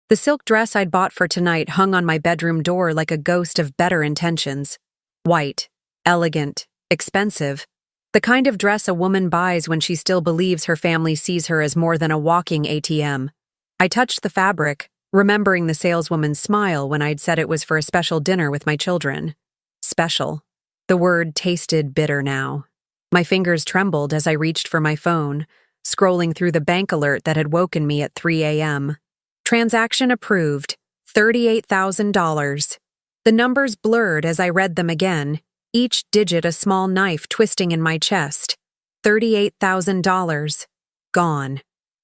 The silk dress I'd bought for tonight hung on my bedroom door like a ghost of better intentions. White, elegant, expensive. The kind of dress a woman buys when she still believes her family sees her as more than a walking ATM. I touched the fabric, remembering the saleswoman's smile when I'd said it was for a special dinner with my children. Special. The word tasted bitter now. My fingers trembled as I reached for my phone, scrolling through the bank alert that had woken me at 3 a.m. Transaction approved, $38,000. The numbers blurred as I read them again, each digit a small knife twisting in my chest. $38,000. Gone.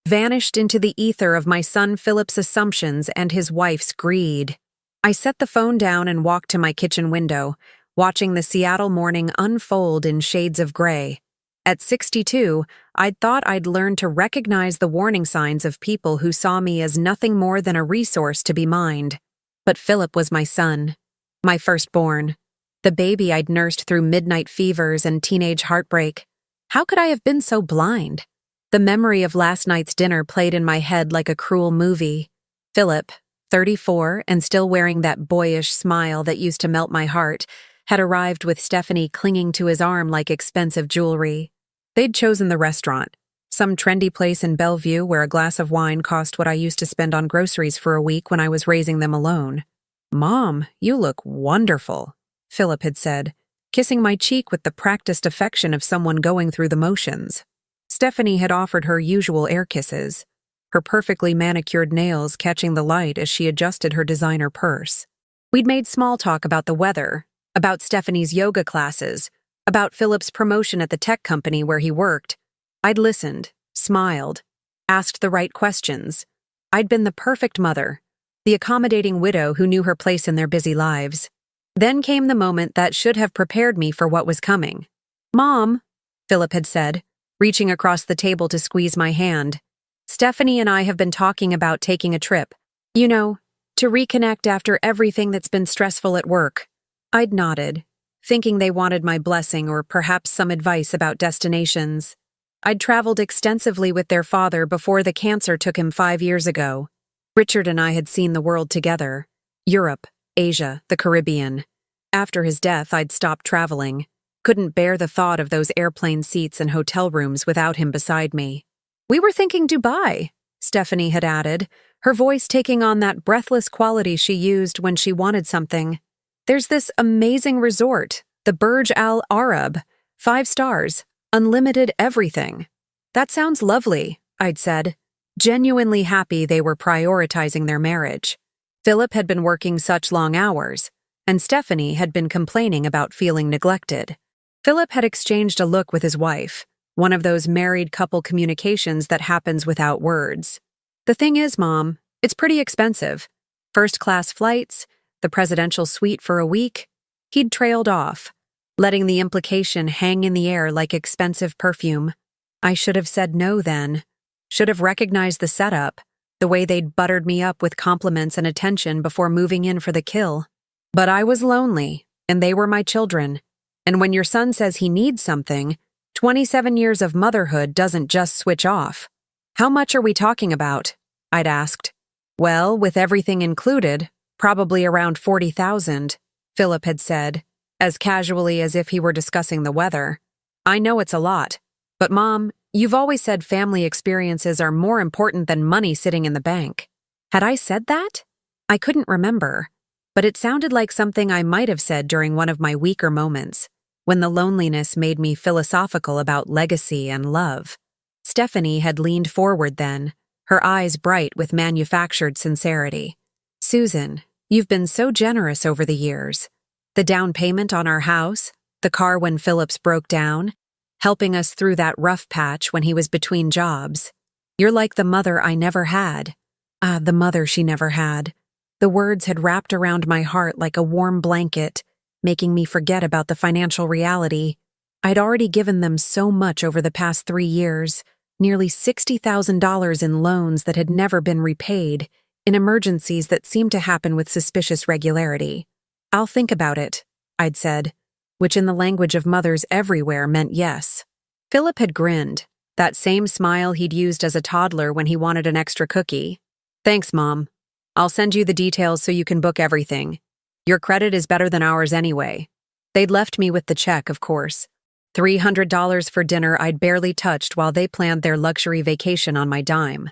Vanished into the ether of my son Philip's assumptions and his wife's greed. I set the phone down and walked to my kitchen window, watching the Seattle morning unfold in shades of gray. At 62, I'd thought I'd learned to recognize the warning signs of people who saw me as nothing more than a resource to be mined. But Philip was my son, my firstborn, the baby I'd nursed through midnight fevers and teenage heartbreak. How could I have been so blind? The memory of last night's dinner played in my head like a cruel movie. Philip, 34 and still wearing that boyish smile that used to melt my heart, had arrived with Stephanie clinging to his arm like expensive jewelry. They'd chosen the restaurant, some trendy place in Bellevue where a glass of wine cost what I used to spend on groceries for a week when I was raising them alone. "Mom, you look wonderful," Philip had said, kissing my cheek with the practiced affection of someone going through the motions. Stephanie had offered her usual air kisses, her perfectly manicured nails catching the light as she adjusted her designer purse. We'd made small talk about the weather, about Stephanie's yoga classes, about Philip's promotion at the tech company where he worked. I'd listened, smiled, asked the right questions. I'd been the perfect mother, the accommodating widow who knew her place in their busy lives. Then came the moment that should have prepared me for what was coming. "Mom," Philip had said, reaching across the table to squeeze my hand. "Stephanie and I have been talking about taking a trip. You know, to reconnect after everything that's been stressful at work." I'd nodded, thinking they wanted my blessing or perhaps some advice about destinations. I'd traveled extensively with their father before the cancer took him 5 years ago. Richard and I had seen the world together: Europe, Asia, the Caribbean. After his death, I'd stopped traveling. Couldn't bear the thought of those airplane seats and hotel rooms without him beside me. "We were thinking Dubai," Stephanie had added, her voice taking on that breathless quality she used when she wanted something. "There's this amazing resort, the Burj Al Arab, 5 stars, unlimited everything." "That sounds lovely," I'd said, genuinely happy they were prioritizing their marriage. Philip had been working such long hours, and Stephanie had been complaining about feeling neglected. Philip had exchanged a look with his wife, one of those married couple communications that happens without words. "The thing is, Mom, it's pretty expensive. First-class flights, the presidential suite for a week." He'd trailed off, letting the implication hang in the air like expensive perfume. I should have said no then. Should have recognized the setup, the way they'd buttered me up with compliments and attention before moving in for the kill. But I was lonely, and they were my children. And when your son says he needs something, 27 years of motherhood doesn't just switch off. "How much are we talking about?" I'd asked. "Well, with everything included, probably around 40,000, Philip had said, as casually as if he were discussing the weather. "I know it's a lot, but Mom, you've always said family experiences are more important than money sitting in the bank." Had I said that? I couldn't remember, but it sounded like something I might have said during one of my weaker moments, when the loneliness made me philosophical about legacy and love. Stephanie had leaned forward then, her eyes bright with manufactured sincerity. "Susan, you've been so generous over the years. The down payment on our house, the car when Phillips broke down, helping us through that rough patch when he was between jobs. You're like the mother I never had." The mother she never had. The words had wrapped around my heart like a warm blanket, making me forget about the financial reality. I'd already given them so much over the past 3 years, nearly $60,000 in loans that had never been repaid, in emergencies that seemed to happen with suspicious regularity. "I'll think about it," I'd said, which in the language of mothers everywhere meant yes. Philip had grinned, that same smile he'd used as a toddler when he wanted an extra cookie. "Thanks, Mom." I'll send you the details so you can book everything. Your credit is better than ours anyway. They'd left me with the check, of course. $300 for dinner I'd barely touched while they planned their luxury vacation on my dime.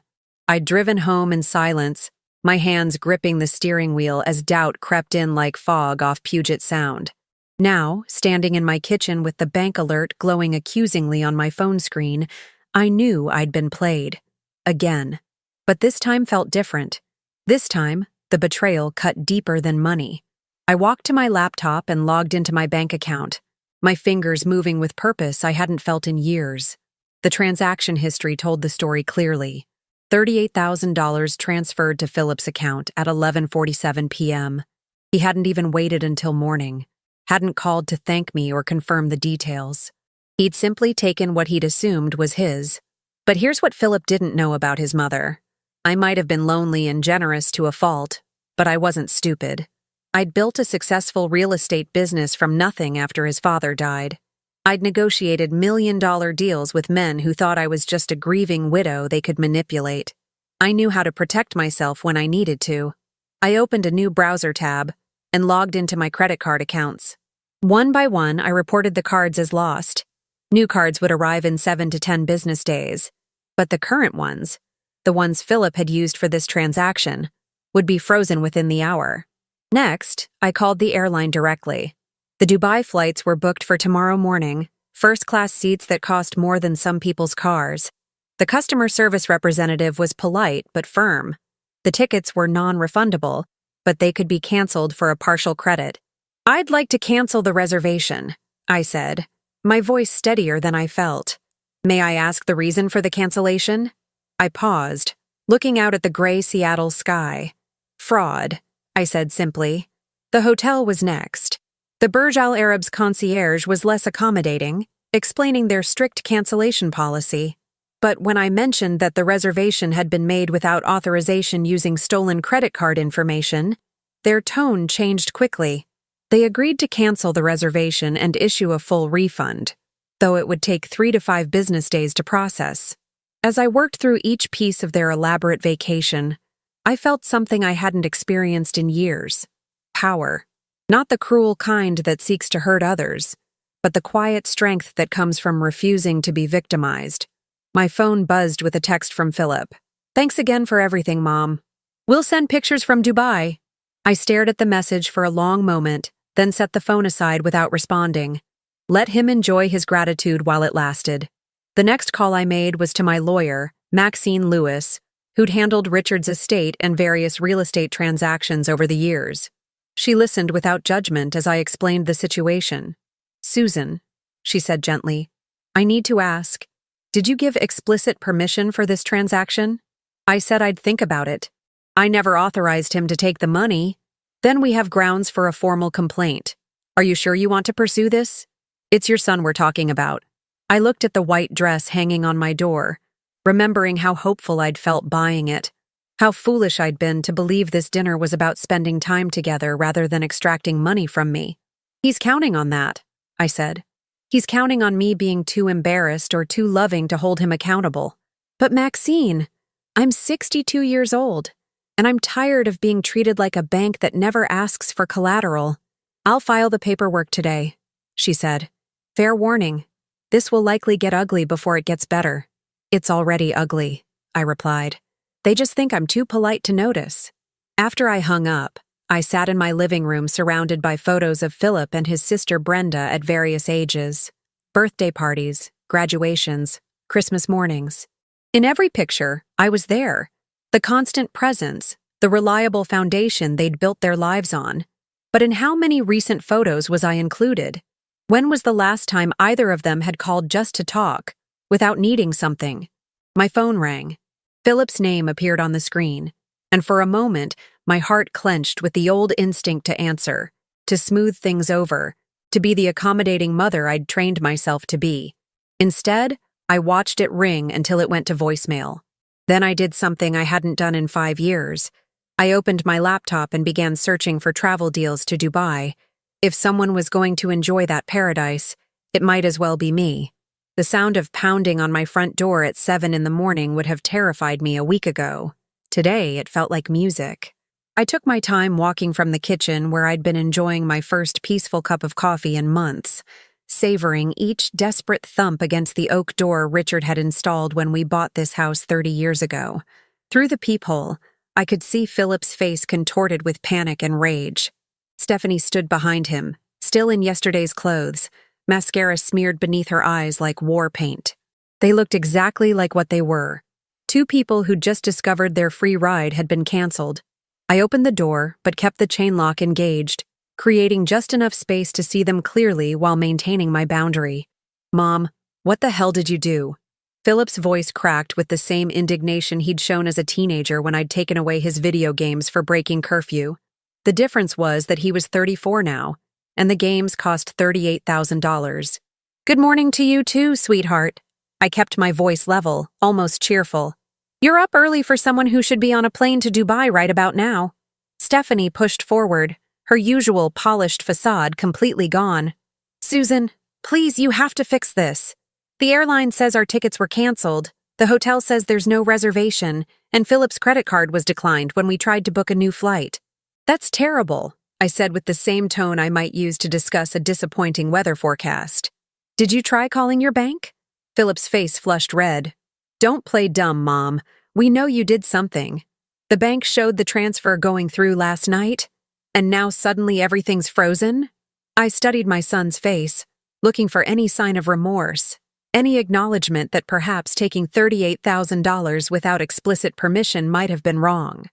I'd driven home in silence, my hands gripping the steering wheel as doubt crept in like fog off Puget Sound. Now, standing in my kitchen with the bank alert glowing accusingly on my phone screen, I knew I'd been played. Again. But this time felt different. This time, the betrayal cut deeper than money. I walked to my laptop and logged into my bank account, my fingers moving with purpose I hadn't felt in years. The transaction history told the story clearly. $38,000 transferred to Philip's account at 11:47 p.m. He hadn't even waited until morning, hadn't called to thank me or confirm the details. He'd simply taken what he'd assumed was his. But here's what Philip didn't know about his mother. I might have been lonely and generous to a fault, but I wasn't stupid. I'd built a successful real estate business from nothing after his father died. I'd negotiated million-dollar deals with men who thought I was just a grieving widow they could manipulate. I knew how to protect myself when I needed to. I opened a new browser tab and logged into my credit card accounts. One by one, I reported the cards as lost. New cards would arrive in 7 to 10 business days. But the current ones, the ones Philip had used for this transaction, would be frozen within the hour. Next, I called the airline directly. The Dubai flights were booked for tomorrow morning, first-class seats that cost more than some people's cars. The customer service representative was polite but firm. The tickets were non-refundable, but they could be canceled for a partial credit. "I'd like to cancel the reservation," I said, my voice steadier than I felt. "May I ask the reason for the cancellation?" I paused, looking out at the gray Seattle sky. "Fraud," I said simply. The hotel was next. The Burj Al Arab's concierge was less accommodating, explaining their strict cancellation policy. But when I mentioned that the reservation had been made without authorization using stolen credit card information, their tone changed quickly. They agreed to cancel the reservation and issue a full refund, though it would take 3 to 5 business days to process. As I worked through each piece of their elaborate vacation, I felt something I hadn't experienced in years. Power. Not the cruel kind that seeks to hurt others, but the quiet strength that comes from refusing to be victimized. My phone buzzed with a text from Philip. "Thanks again for everything, Mom. We'll send pictures from Dubai." I stared at the message for a long moment, then set the phone aside without responding. Let him enjoy his gratitude while it lasted. The next call I made was to my lawyer, Maxine Lewis, who'd handled Richard's estate and various real estate transactions over the years. She listened without judgment as I explained the situation. "Susan," she said gently, "I need to ask, did you give explicit permission for this transaction?" I said I'd think about it. "I never authorized him to take the money. Then we have grounds for a formal complaint. Are you sure you want to pursue this? It's your son we're talking about." I looked at the white dress hanging on my door, remembering how hopeful I'd felt buying it, how foolish I'd been to believe this dinner was about spending time together rather than extracting money from me. "He's counting on that," I said. "He's counting on me being too embarrassed or too loving to hold him accountable." "But Maxine, I'm 62 years old, and I'm tired of being treated like a bank that never asks for collateral." "I'll file the paperwork today," she said. "Fair warning, this will likely get ugly before it gets better." "It's already ugly," I replied. "They just think I'm too polite to notice." After I hung up, I sat in my living room surrounded by photos of Philip and his sister Brenda at various ages. Birthday parties, graduations, Christmas mornings. In every picture, I was there. The constant presence, the reliable foundation they'd built their lives on. But in how many recent photos was I included? When was the last time either of them had called just to talk, without needing something? My phone rang. Philip's name appeared on the screen, and for a moment, my heart clenched with the old instinct to answer, to smooth things over, to be the accommodating mother I'd trained myself to be. Instead, I watched it ring until it went to voicemail. Then I did something I hadn't done in 5 years. I opened my laptop and began searching for travel deals to Dubai. If someone was going to enjoy that paradise, it might as well be me. The sound of pounding on my front door at 7 in the morning would have terrified me a week ago. Today, it felt like music. I took my time walking from the kitchen where I'd been enjoying my first peaceful cup of coffee in months, savoring each desperate thump against the oak door Richard had installed when we bought this house 30 years ago. Through the peephole, I could see Philip's face contorted with panic and rage. Stephanie stood behind him, still in yesterday's clothes, mascara smeared beneath her eyes like war paint. They looked exactly like what they were. Two people who'd just discovered their free ride had been canceled. I opened the door, but kept the chain lock engaged, creating just enough space to see them clearly while maintaining my boundary. "Mom, what the hell did you do?" Philip's voice cracked with the same indignation he'd shown as a teenager when I'd taken away his video games for breaking curfew. The difference was that he was 34 now, and the games cost $38,000. "Good morning to you too, sweetheart." I kept my voice level, almost cheerful. "You're up early for someone who should be on a plane to Dubai right about now." Stephanie pushed forward, her usual polished facade completely gone. "Susan, please, you have to fix this. The airline says our tickets were canceled, the hotel says there's no reservation, and Philip's credit card was declined when we tried to book a new flight." "That's terrible," I said with the same tone I might use to discuss a disappointing weather forecast. "Did you try calling your bank?" Philip's face flushed red. "Don't play dumb, Mom. We know you did something. The bank showed the transfer going through last night, and now suddenly everything's frozen?" I studied my son's face, looking for any sign of remorse, any acknowledgement that perhaps taking $38,000 without explicit permission might have been wrong.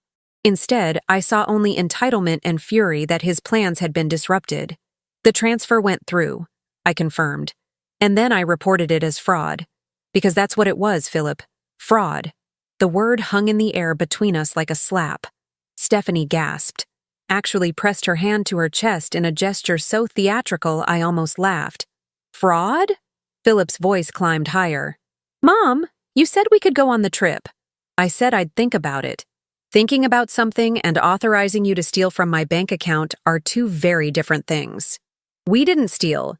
Instead, I saw only entitlement and fury that his plans had been disrupted. "The transfer went through," I confirmed, and then I reported it as fraud. Because that's what it was, Philip. Fraud. The word hung in the air between us like a slap. Stephanie gasped, actually pressed her hand to her chest in a gesture so theatrical I almost laughed. "Fraud?" Philip's voice climbed higher. "Mom, you said we could go on the trip." "I said I'd think about it. Thinking about something and authorizing you to steal from my bank account are two very different things. We didn't steal.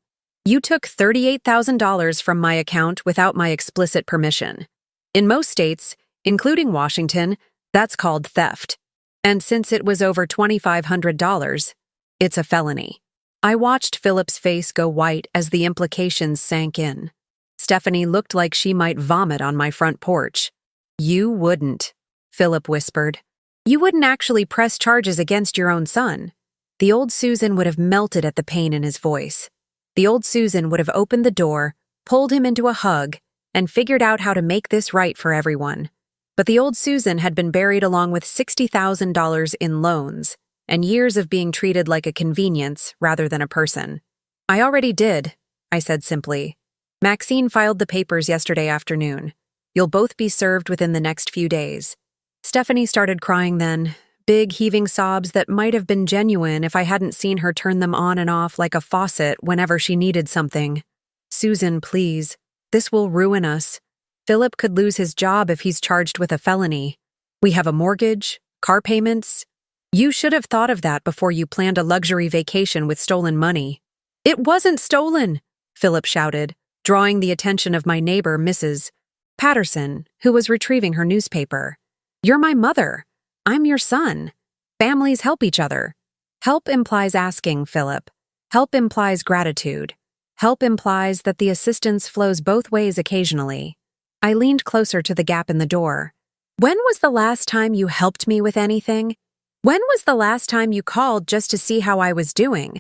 You took $38,000 from my account without my explicit permission. In most states, including Washington, that's called theft. And since it was over $2,500, it's a felony." I watched Philip's face go white as the implications sank in. Stephanie looked like she might vomit on my front porch. "You wouldn't," Philip whispered. "You wouldn't actually press charges against your own son." The old Susan would have melted at the pain in his voice. The old Susan would have opened the door, pulled him into a hug, and figured out how to make this right for everyone. But the old Susan had been buried along with $60,000 in loans, and years of being treated like a convenience rather than a person. "I already did," I said simply. "Maxine filed the papers yesterday afternoon. You'll both be served within the next few days." Stephanie started crying then, big heaving sobs that might have been genuine if I hadn't seen her turn them on and off like a faucet whenever she needed something. "Susan, please. This will ruin us. Philip could lose his job if he's charged with a felony. We have a mortgage, car payments. You should have thought of that before you planned a luxury vacation with stolen money." "It wasn't stolen," Philip shouted, drawing the attention of my neighbor, Mrs. Patterson, who was retrieving her newspaper. "You're my mother. I'm your son. Families help each other." Help implies asking, Philip. Help implies gratitude. Help implies that the assistance flows both ways occasionally. I leaned closer to the gap in the door. "When was the last time you helped me with anything? When was the last time you called just to see how I was doing?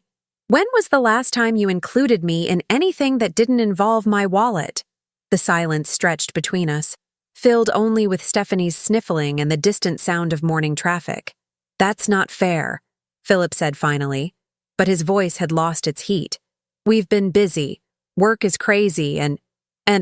When was the last time you included me in anything that didn't involve my wallet?" The silence stretched between us, filled only with Stephanie's sniffling and the distant sound of morning traffic. "That's not fair," Philip said finally, but his voice had lost its heat. "We've been busy, work is crazy, and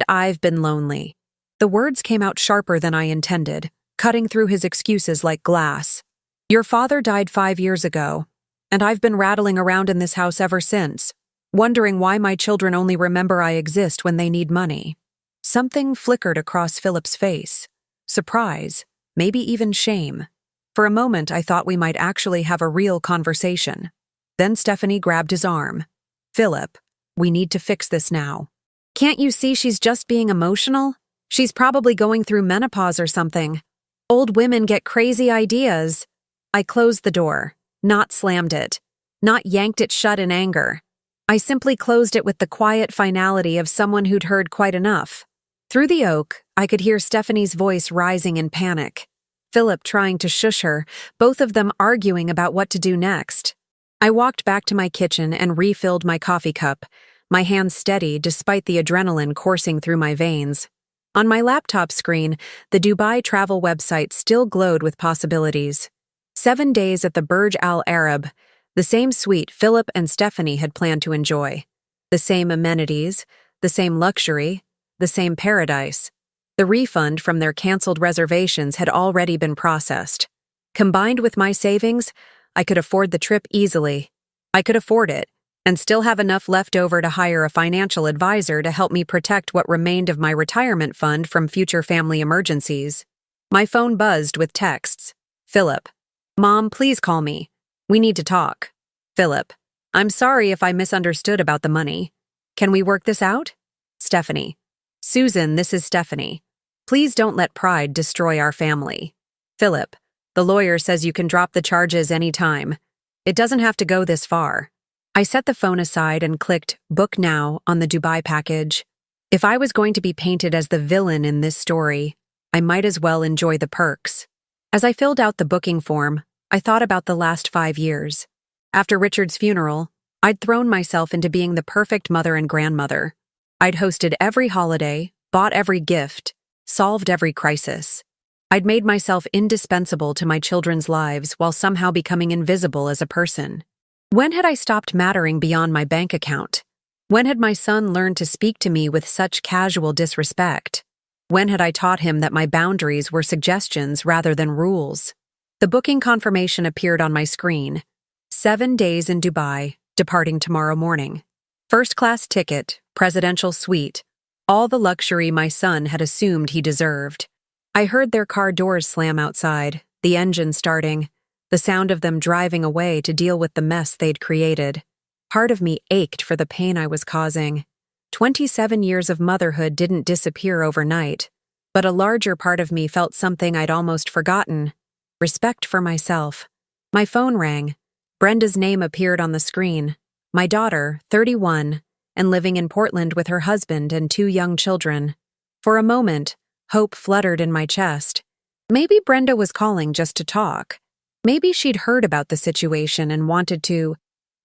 I've been lonely." The words came out sharper than I intended, cutting through his excuses like glass. "Your father died 5 years ago, and I've been rattling around in this house ever since, wondering why my children only remember I exist when they need money." Something flickered across Philip's face. Surprise, maybe even shame. For a moment I thought we might actually have a real conversation. Then Stephanie grabbed his arm. "Philip, we need to fix this now. Can't you see she's just being emotional? She's probably going through menopause or something. Old women get crazy ideas." I closed the door, not slammed it, not yanked it shut in anger. I simply closed it with the quiet finality of someone who'd heard quite enough. Through the oak, I could hear Stephanie's voice rising in panic. Philip trying to shush her, both of them arguing about what to do next. I walked back to my kitchen and refilled my coffee cup, my hands steady despite the adrenaline coursing through my veins. On my laptop screen, the Dubai travel website still glowed with possibilities. 7 days at the Burj Al Arab, the same suite Philip and Stephanie had planned to enjoy. The same amenities, the same luxury, the same paradise. The refund from their canceled reservations had already been processed. Combined with my savings, I could afford the trip easily. I could afford it, and still have enough left over to hire a financial advisor to help me protect what remained of my retirement fund from future family emergencies. My phone buzzed with texts. Philip. Mom, please call me. We need to talk. Philip. I'm sorry if I misunderstood about the money. Can we work this out? Stephanie. Susan, this is Stephanie. Please don't let pride destroy our family. Philip. The lawyer says you can drop the charges any time. It doesn't have to go this far. I set the phone aside and clicked Book Now on the Dubai package. If I was going to be painted as the villain in this story, I might as well enjoy the perks. As I filled out the booking form, I thought about the last 5 years. After Richard's funeral, I'd thrown myself into being the perfect mother and grandmother. I'd hosted every holiday, bought every gift, solved every crisis. I'd made myself indispensable to my children's lives while somehow becoming invisible as a person. When had I stopped mattering beyond my bank account? When had my son learned to speak to me with such casual disrespect? When had I taught him that my boundaries were suggestions rather than rules? The booking confirmation appeared on my screen. 7 days in Dubai, departing tomorrow morning. First-class ticket, presidential suite, all the luxury my son had assumed he deserved. I heard their car doors slam outside, the engine starting, the sound of them driving away to deal with the mess they'd created. Part of me ached for the pain I was causing. 27 years of motherhood didn't disappear overnight, but a larger part of me felt something I'd almost forgotten: respect for myself. My phone rang. Brenda's name appeared on the screen. My daughter, 31, and living in Portland with her husband and 2 young children. For a moment, hope fluttered in my chest. Maybe Brenda was calling just to talk. Maybe she'd heard about the situation and wanted to.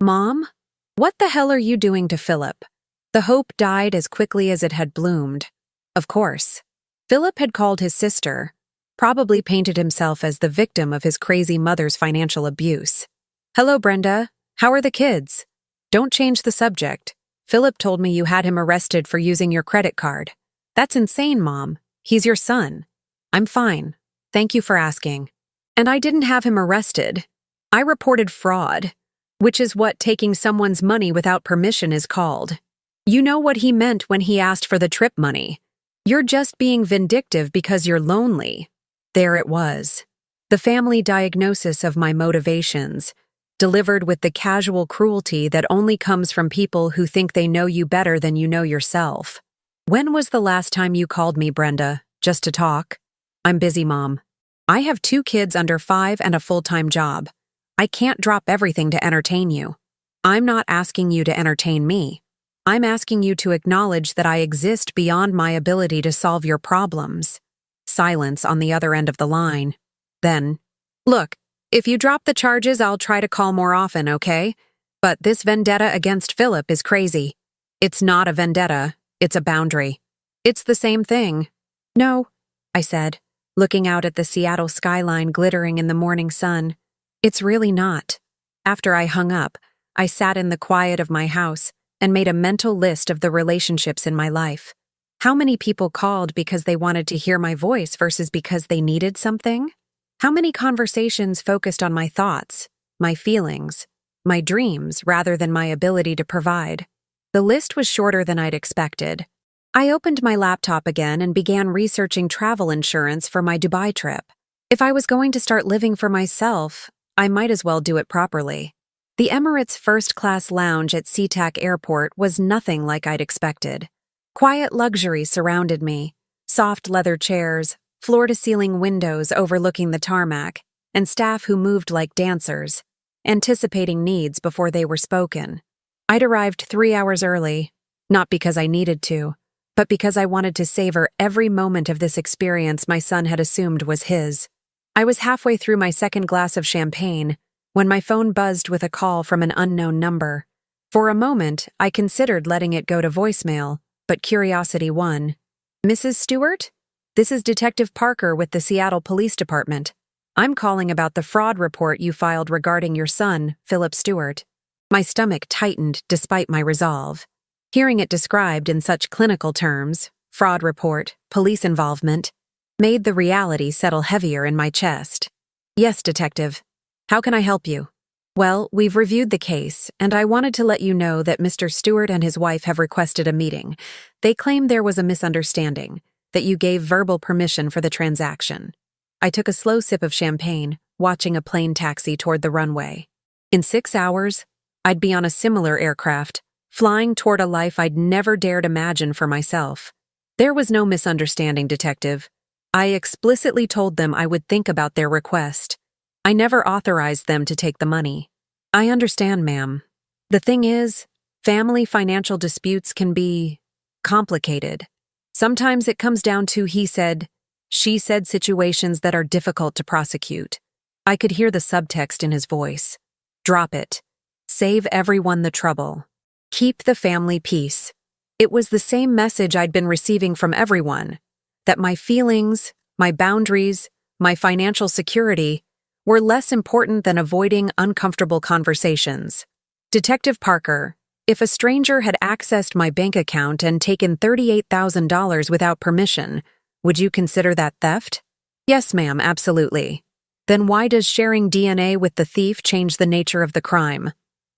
Mom? What the hell are you doing to Philip? The hope died as quickly as it had bloomed. Of course. Philip had called his sister, probably painted himself as the victim of his crazy mother's financial abuse. Hello, Brenda. How are the kids? Don't change the subject. Philip told me you had him arrested for using your credit card. That's insane, Mom. He's your son. I'm fine. Thank you for asking. And I didn't have him arrested. I reported fraud, which is what taking someone's money without permission is called. You know what he meant when he asked for the trip money. You're just being vindictive because you're lonely. There it was. The family diagnosis of my motivations, delivered with the casual cruelty that only comes from people who think they know you better than you know yourself. When was the last time you called me, Brenda, just to talk? I'm busy, Mom. I have 2 kids under 5 and a full-time job. I can't drop everything to entertain you. I'm not asking you to entertain me. I'm asking you to acknowledge that I exist beyond my ability to solve your problems. Silence on the other end of the line. Then, look, if you drop the charges, I'll try to call more often, okay? But this vendetta against Philip is crazy. It's not a vendetta, it's a boundary. It's the same thing. No, I said, looking out at the Seattle skyline glittering in the morning sun. It's really not. After I hung up, I sat in the quiet of my house and made a mental list of the relationships in my life. How many people called because they wanted to hear my voice versus because they needed something? How many conversations focused on my thoughts, my feelings, my dreams rather than my ability to provide? The list was shorter than I'd expected. I opened my laptop again and began researching travel insurance for my Dubai trip. If I was going to start living for myself, I might as well do it properly. The Emirates first-class lounge at SeaTac Airport was nothing like I'd expected. Quiet luxury surrounded me, soft leather chairs, floor-to-ceiling windows overlooking the tarmac, and staff who moved like dancers, anticipating needs before they were spoken. I'd arrived 3 hours early, not because I needed to, but because I wanted to savor every moment of this experience my son had assumed was his. I was halfway through my second glass of champagne when my phone buzzed with a call from an unknown number. For a moment, I considered letting it go to voicemail, but curiosity won. "Mrs. Stewart? This is Detective Parker with the Seattle Police Department. I'm calling about the fraud report you filed regarding your son, Philip Stewart." My stomach tightened despite my resolve. Hearing it described in such clinical terms, fraud report, police involvement, made the reality settle heavier in my chest. "Yes, Detective. How can I help you?" "Well, we've reviewed the case, and I wanted to let you know that Mr. Stewart and his wife have requested a meeting. They claim there was a misunderstanding, that you gave verbal permission for the transaction." I took a slow sip of champagne, watching a plane taxi toward the runway. In 6 hours, I'd be on a similar aircraft, flying toward a life I'd never dared imagine for myself. "There was no misunderstanding, Detective. I explicitly told them I would think about their request. I never authorized them to take the money." "I understand, ma'am. The thing is, family financial disputes can be complicated. Sometimes it comes down to he said, she said situations that are difficult to prosecute." I could hear the subtext in his voice. "Drop it. Save everyone the trouble. Keep the family peace." It was the same message I'd been receiving from everyone, that my feelings, my boundaries, my financial security were less important than avoiding uncomfortable conversations. "Detective Parker, if a stranger had accessed my bank account and taken $38,000 without permission, would you consider that theft?" "Yes, ma'am, absolutely." "Then why does sharing DNA with the thief change the nature of the crime?"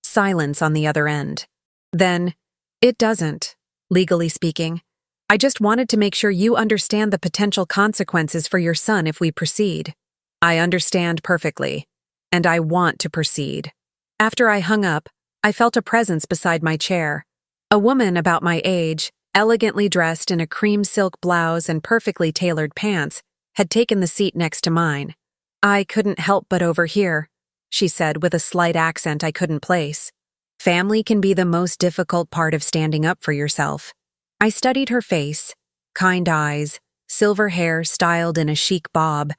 Silence on the other end. "Then, it doesn't, legally speaking. I just wanted to make sure you understand the potential consequences for your son if we proceed." "I understand perfectly, and I want to proceed." After I hung up, I felt a presence beside my chair. A woman about my age, elegantly dressed in a cream silk blouse and perfectly tailored pants, had taken the seat next to mine. "I couldn't help but overhear," she said with a slight accent I couldn't place. "Family can be the most difficult part of standing up for yourself." I studied her face, kind eyes, silver hair styled in a chic bob,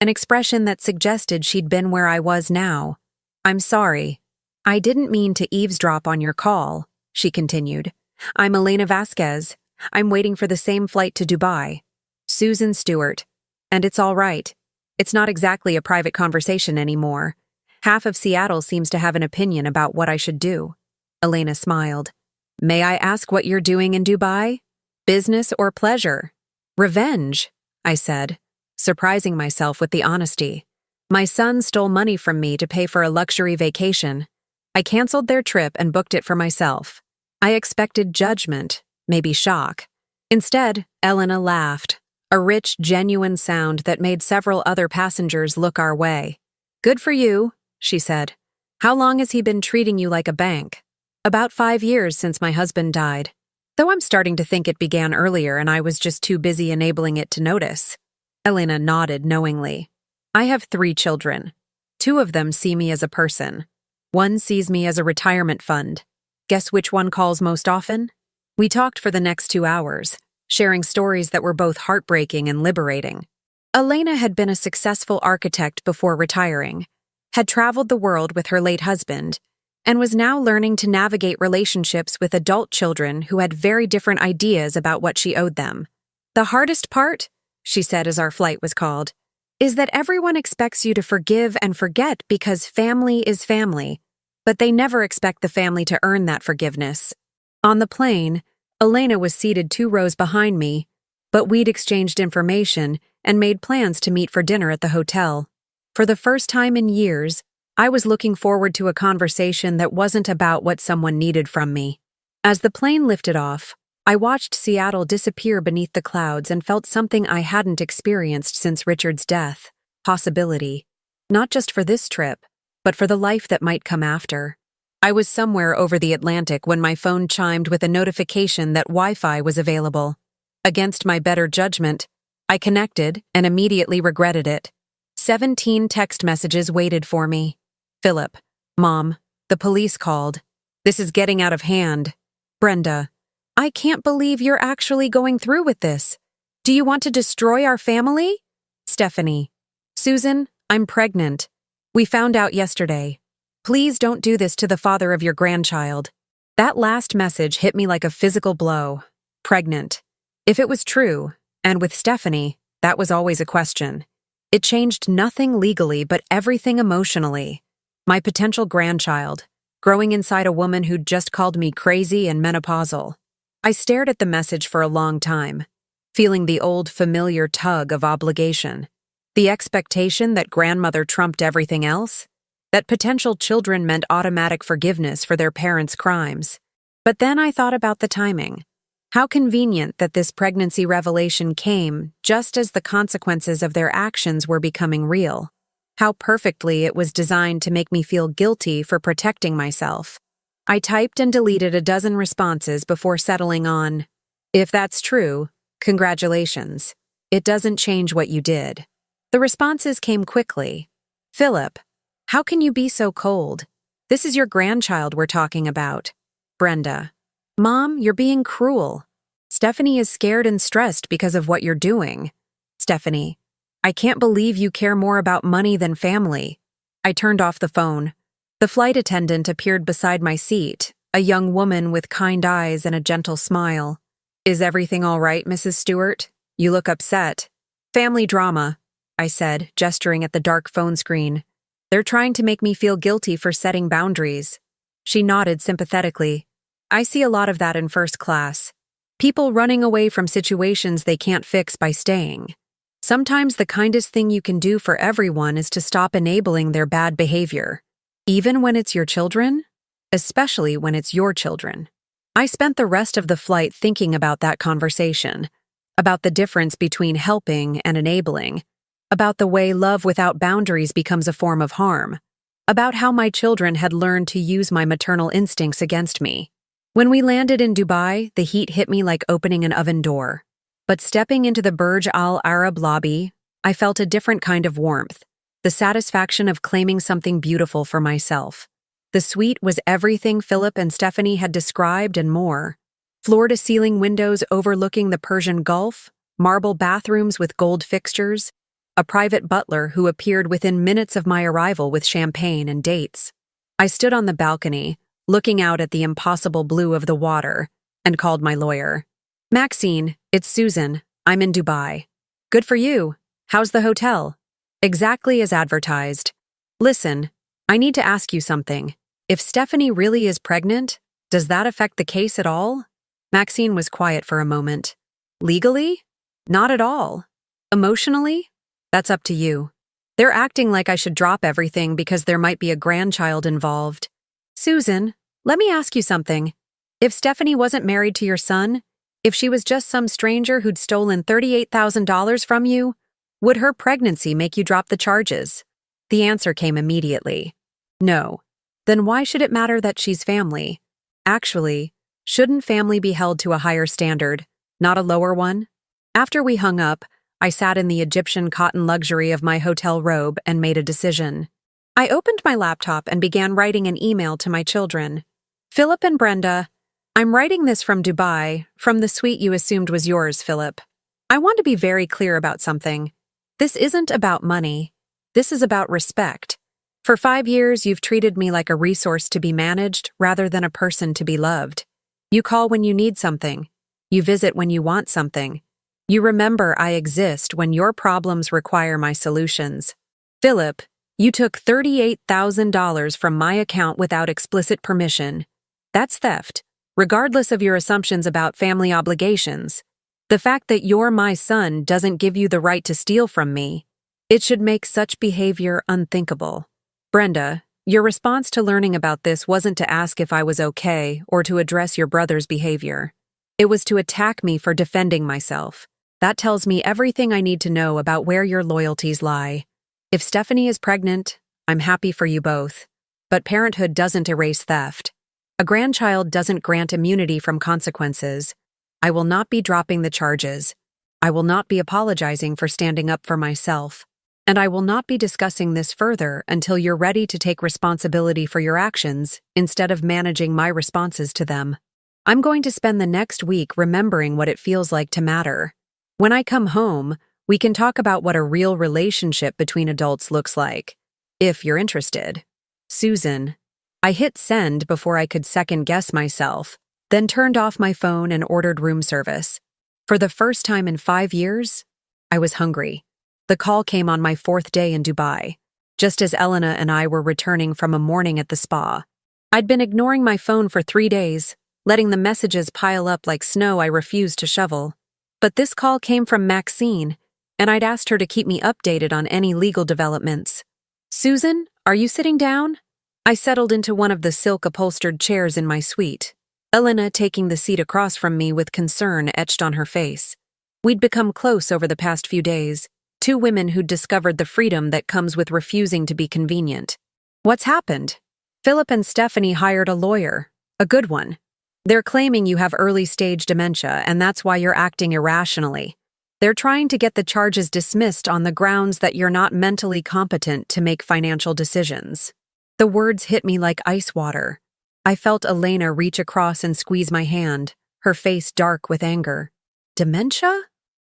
an expression that suggested she'd been where I was now. "I'm sorry. I didn't mean to eavesdrop on your call," she continued. "I'm Elena Vasquez. I'm waiting for the same flight to Dubai. Susan Stewart. And it's all right. It's not exactly a private conversation anymore. Half of Seattle seems to have an opinion about what I should do." Elena smiled. "May I ask what you're doing in Dubai? Business or pleasure?" "Revenge," I said, surprising myself with the honesty. "My son stole money from me to pay for a luxury vacation. I canceled their trip and booked it for myself. I expected judgment, maybe shock. Instead, Elena laughed, a rich, genuine sound that made several other passengers look our way. "Good for you," she said. "How long has he been treating you like a bank?" "About 5 years since my husband died. Though I'm starting to think it began earlier and I was just too busy enabling it to notice." Elena nodded knowingly. "I have 3 children. 2 of them see me as a person. 1 sees me as a retirement fund. Guess which one calls most often?" We talked for the next 2 hours, sharing stories that were both heartbreaking and liberating. Elena had been a successful architect before retiring, had traveled the world with her late husband, and was now learning to navigate relationships with adult children who had very different ideas about what she owed them. "The hardest part," she said as our flight was called, "is that everyone expects you to forgive and forget because family is family, but they never expect the family to earn that forgiveness." On the plane, Elena was seated 2 rows behind me, but we'd exchanged information and made plans to meet for dinner at the hotel. For the first time in years, I was looking forward to a conversation that wasn't about what someone needed from me. As the plane lifted off, I watched Seattle disappear beneath the clouds and felt something I hadn't experienced since Richard's death: possibility. Not just for this trip, but for the life that might come after. I was somewhere over the Atlantic when my phone chimed with a notification that Wi-Fi was available. Against my better judgment, I connected and immediately regretted it. 17 text messages waited for me. Philip, Mom, the police called. This is getting out of hand. Brenda, I can't believe you're actually going through with this. Do you want to destroy our family? Stephanie, Susan, I'm pregnant. We found out yesterday. Please don't do this to the father of your grandchild. That last message hit me like a physical blow. Pregnant. If it was true, and with Stephanie, that was always a question. It changed nothing legally but everything emotionally. My potential grandchild, growing inside a woman who'd just called me crazy and menopausal. I stared at the message for a long time, feeling the old familiar tug of obligation. The expectation that grandmother trumped everything else, that potential children meant automatic forgiveness for their parents' crimes. But then I thought about the timing. How convenient that this pregnancy revelation came just as the consequences of their actions were becoming real. How perfectly it was designed to make me feel guilty for protecting myself. I typed and deleted a dozen responses before settling on, if that's true, congratulations. It doesn't change what you did. The responses came quickly. Philip, how can you be so cold? This is your grandchild we're talking about. Brenda, Mom, you're being cruel. Stephanie is scared and stressed because of what you're doing. Stephanie, I can't believe you care more about money than family. I turned off the phone. The flight attendant appeared beside my seat, a young woman with kind eyes and a gentle smile. Is everything all right, Mrs. Stewart? You look upset. Family drama, I said, gesturing at the dark phone screen. They're trying to make me feel guilty for setting boundaries. She nodded sympathetically. I see a lot of that in first class. People running away from situations they can't fix by staying. Sometimes the kindest thing you can do for everyone is to stop enabling their bad behavior. Even when it's your children? Especially when it's your children. I spent the rest of the flight thinking about that conversation, about the difference between helping and enabling, about the way love without boundaries becomes a form of harm, about how my children had learned to use my maternal instincts against me. When we landed in Dubai, the heat hit me like opening an oven door. But stepping into the Burj Al Arab lobby, I felt a different kind of warmth, the satisfaction of claiming something beautiful for myself. The suite was everything Philip and Stephanie had described and more. Floor-to-ceiling windows overlooking the Persian Gulf, marble bathrooms with gold fixtures, a private butler who appeared within minutes of my arrival with champagne and dates. I stood on the balcony, looking out at the impossible blue of the water, and called my lawyer. Maxine, it's Susan. I'm in Dubai. Good for you. How's the hotel? Exactly as advertised. Listen, I need to ask you something. If Stephanie really is pregnant, does that affect the case at all? Maxine was quiet for a moment. Legally? Not at all. Emotionally? That's up to you. They're acting like I should drop everything because there might be a grandchild involved. Susan, let me ask you something. If Stephanie wasn't married to your son, if she was just some stranger who'd stolen $38,000 from you, would her pregnancy make you drop the charges? The answer came immediately. No. Then why should it matter that she's family? Actually, shouldn't family be held to a higher standard, not a lower one? After we hung up, I sat in the Egyptian cotton luxury of my hotel robe and made a decision. I opened my laptop and began writing an email to my children. Philip and Brenda, I'm writing this from Dubai, from the suite you assumed was yours, Philip. I want to be very clear about something. This isn't about money. This is about respect. For 5 years, you've treated me like a resource to be managed rather than a person to be loved. You call when you need something. You visit when you want something. You remember I exist when your problems require my solutions. Philip, you took $38,000 from my account without explicit permission. That's theft, regardless of your assumptions about family obligations. The fact that you're my son doesn't give you the right to steal from me. It should make such behavior unthinkable. Brenda, your response to learning about this wasn't to ask if I was okay or to address your brother's behavior. It was to attack me for defending myself. That tells me everything I need to know about where your loyalties lie. If Stephanie is pregnant, I'm happy for you both. But parenthood doesn't erase theft. A grandchild doesn't grant immunity from consequences. I will not be dropping the charges. I will not be apologizing for standing up for myself. And I will not be discussing this further until you're ready to take responsibility for your actions instead of managing my responses to them. I'm going to spend the next week remembering what it feels like to matter. When I come home, we can talk about what a real relationship between adults looks like, if you're interested. Susan. I hit send before I could second-guess myself, then turned off my phone and ordered room service. For the first time in 5 years, I was hungry. The call came on my 4th day in Dubai, just as Elena and I were returning from a morning at the spa. I'd been ignoring my phone for 3 days, letting the messages pile up like snow I refused to shovel. But this call came from Maxine, and I'd asked her to keep me updated on any legal developments. Susan, are you sitting down? I settled into one of the silk-upholstered chairs in my suite, Elena taking the seat across from me with concern etched on her face. We'd become close over the past few days, 2 women who'd discovered the freedom that comes with refusing to be convenient. What's happened? Philip and Stephanie hired a lawyer, a good one. They're claiming you have early-stage dementia, and that's why you're acting irrationally. They're trying to get the charges dismissed on the grounds that you're not mentally competent to make financial decisions. The words hit me like ice water. I felt Elena reach across and squeeze my hand, her face dark with anger. Dementia?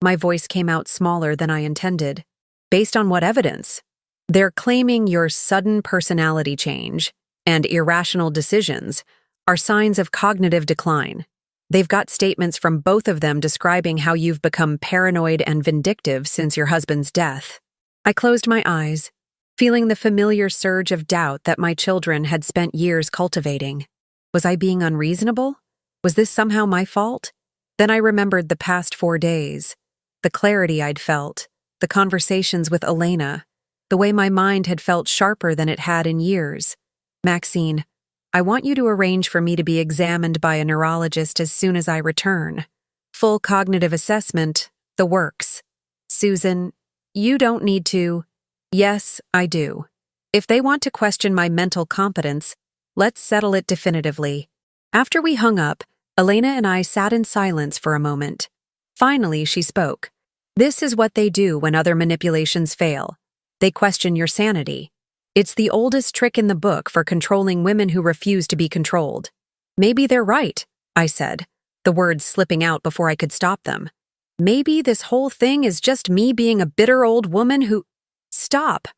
My voice came out smaller than I intended. Based on what evidence? They're claiming your sudden personality change and irrational decisions are signs of cognitive decline. They've got statements from both of them describing how you've become paranoid and vindictive since your husband's death. I closed my eyes, feeling the familiar surge of doubt that my children had spent years cultivating. Was I being unreasonable? Was this somehow my fault? Then I remembered the past 4 days, the clarity I'd felt, the conversations with Elena, the way my mind had felt sharper than it had in years. Maxine, I want you to arrange for me to be examined by a neurologist as soon as I return. Full cognitive assessment, the works. Susan, you don't need to. Yes, I do. If they want to question my mental competence, let's settle it definitively. After we hung up, Elena and I sat in silence for a moment. Finally, she spoke. This is what they do when other manipulations fail. They question your sanity. It's the oldest trick in the book for controlling women who refuse to be controlled. Maybe they're right, I said, the words slipping out before I could stop them. Maybe this whole thing is just me being a bitter old woman who— Stop!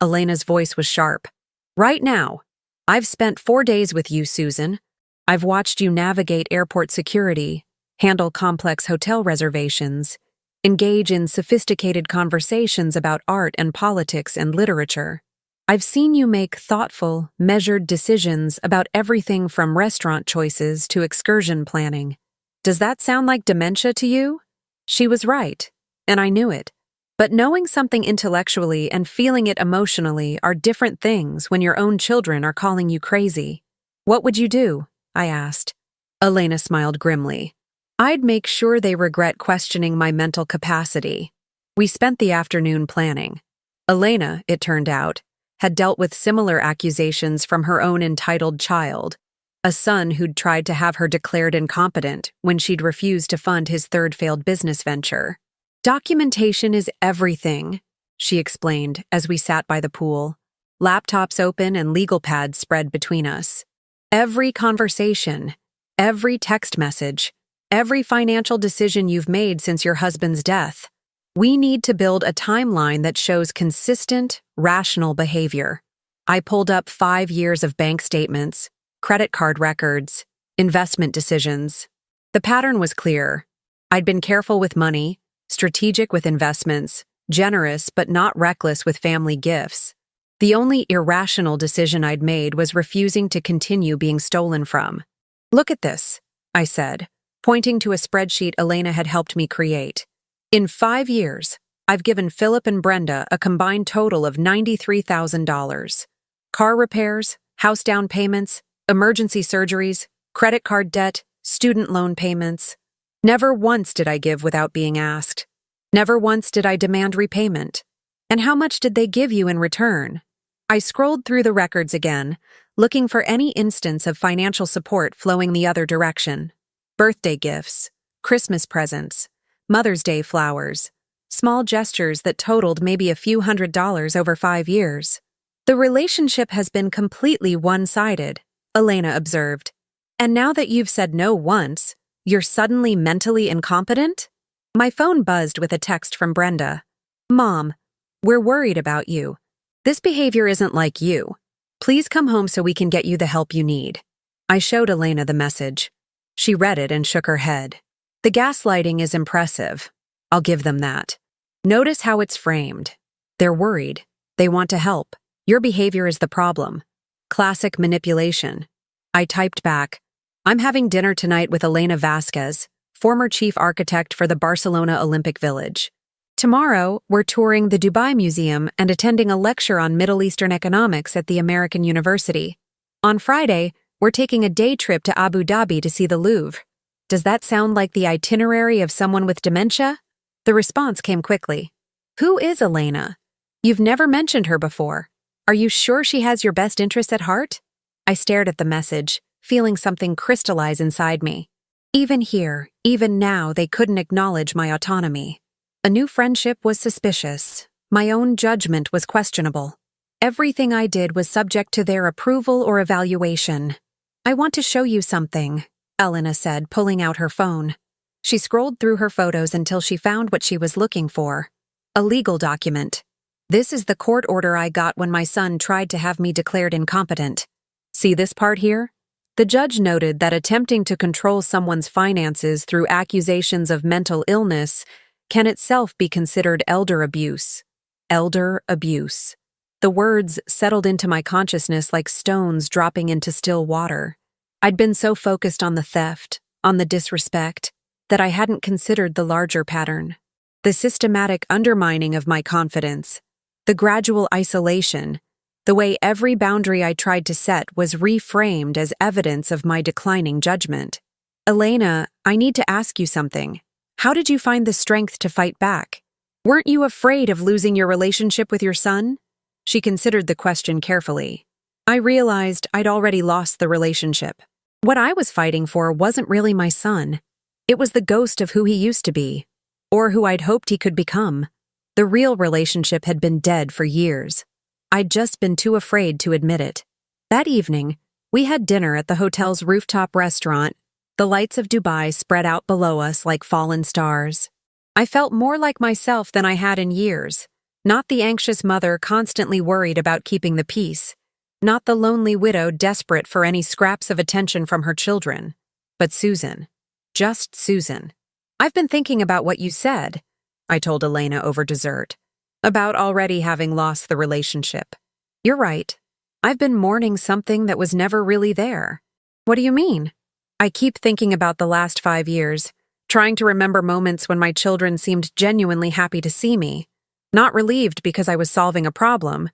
Elena's voice was sharp. Right now. I've spent 4 days with you, Susan. I've watched you navigate airport security, handle complex hotel reservations, engage in sophisticated conversations about art and politics and literature. I've seen you make thoughtful, measured decisions about everything from restaurant choices to excursion planning. Does that sound like dementia to you? She was right, and I knew it. But knowing something intellectually and feeling it emotionally are different things when your own children are calling you crazy. What would you do? I asked. Elena smiled grimly. I'd make sure they regret questioning my mental capacity. We spent the afternoon planning. Elena, it turned out, had dealt with similar accusations from her own entitled child, a son who'd tried to have her declared incompetent when she'd refused to fund his 3rd failed business venture. Documentation is everything, she explained as we sat by the pool, laptops open and legal pads spread between us. Every conversation, every text message, every financial decision you've made since your husband's death. We need to build a timeline that shows consistent, rational behavior. I pulled up 5 years of bank statements, credit card records, investment decisions. The pattern was clear. I'd been careful with money, strategic with investments, generous but not reckless with family gifts. The only irrational decision I'd made was refusing to continue being stolen from. Look at this, I said, pointing to a spreadsheet Elena had helped me create. In 5 years, I've given Philip and Brenda a combined total of $93,000. Car repairs, house down payments, emergency surgeries, credit card debt, student loan payments. Never once did I give without being asked. Never once did I demand repayment. And how much did they give you in return? I scrolled through the records again, looking for any instance of financial support flowing the other direction. Birthday gifts, Christmas presents, Mother's Day flowers, Small gestures that totaled maybe a few $100s over 5 years. The relationship has been completely one-sided, Elena observed. And now that you've said no once, you're suddenly mentally incompetent? My phone buzzed with a text from Brenda. Mom, we're worried about you. This behavior isn't like you. Please come home so we can get you the help you need. I showed Elena the message. She read it and shook her head. The gaslighting is impressive. I'll give them that. Notice how it's framed. They're worried. They want to help. Your behavior is the problem. Classic manipulation. I typed back, I'm having dinner tonight with Elena Vasquez, former chief architect for the Barcelona Olympic Village. Tomorrow, we're touring the Dubai Museum and attending a lecture on Middle Eastern economics at the American University. On Friday, we're taking a day trip to Abu Dhabi to see the Louvre. Does that sound like the itinerary of someone with dementia? The response came quickly. Who is Elena? You've never mentioned her before. Are you sure she has your best interests at heart? I stared at the message, feeling something crystallize inside me. Even here, even now, they couldn't acknowledge my autonomy. A new friendship was suspicious. My own judgment was questionable. Everything I did was subject to their approval or evaluation. I want to show you something, Elena said, pulling out her phone. She scrolled through her photos until she found what she was looking for. A legal document. This is the court order I got when my son tried to have me declared incompetent. See this part here? The judge noted that attempting to control someone's finances through accusations of mental illness can itself be considered elder abuse. Elder abuse. The words settled into my consciousness like stones dropping into still water. I'd been so focused on the theft, on the disrespect, that I hadn't considered the larger pattern. The systematic undermining of my confidence, the gradual isolation, the way every boundary I tried to set was reframed as evidence of my declining judgment. Elena, I need to ask you something. How did you find the strength to fight back? Weren't you afraid of losing your relationship with your son? She considered the question carefully. I realized I'd already lost the relationship. What I was fighting for wasn't really my son. It was the ghost of who he used to be, or who I'd hoped he could become. The real relationship had been dead for years. I'd just been too afraid to admit it. That evening, we had dinner at the hotel's rooftop restaurant, the lights of Dubai spread out below us like fallen stars. I felt more like myself than I had in years, not the anxious mother constantly worried about keeping the peace, not the lonely widow desperate for any scraps of attention from her children, but Susan. Just Susan. I've been thinking about what you said, I told Elena over dessert, about already having lost the relationship. You're right. I've been mourning something that was never really there. What do you mean? I keep thinking about the last 5 years, trying to remember moments when my children seemed genuinely happy to see me, not relieved because I was solving a problem,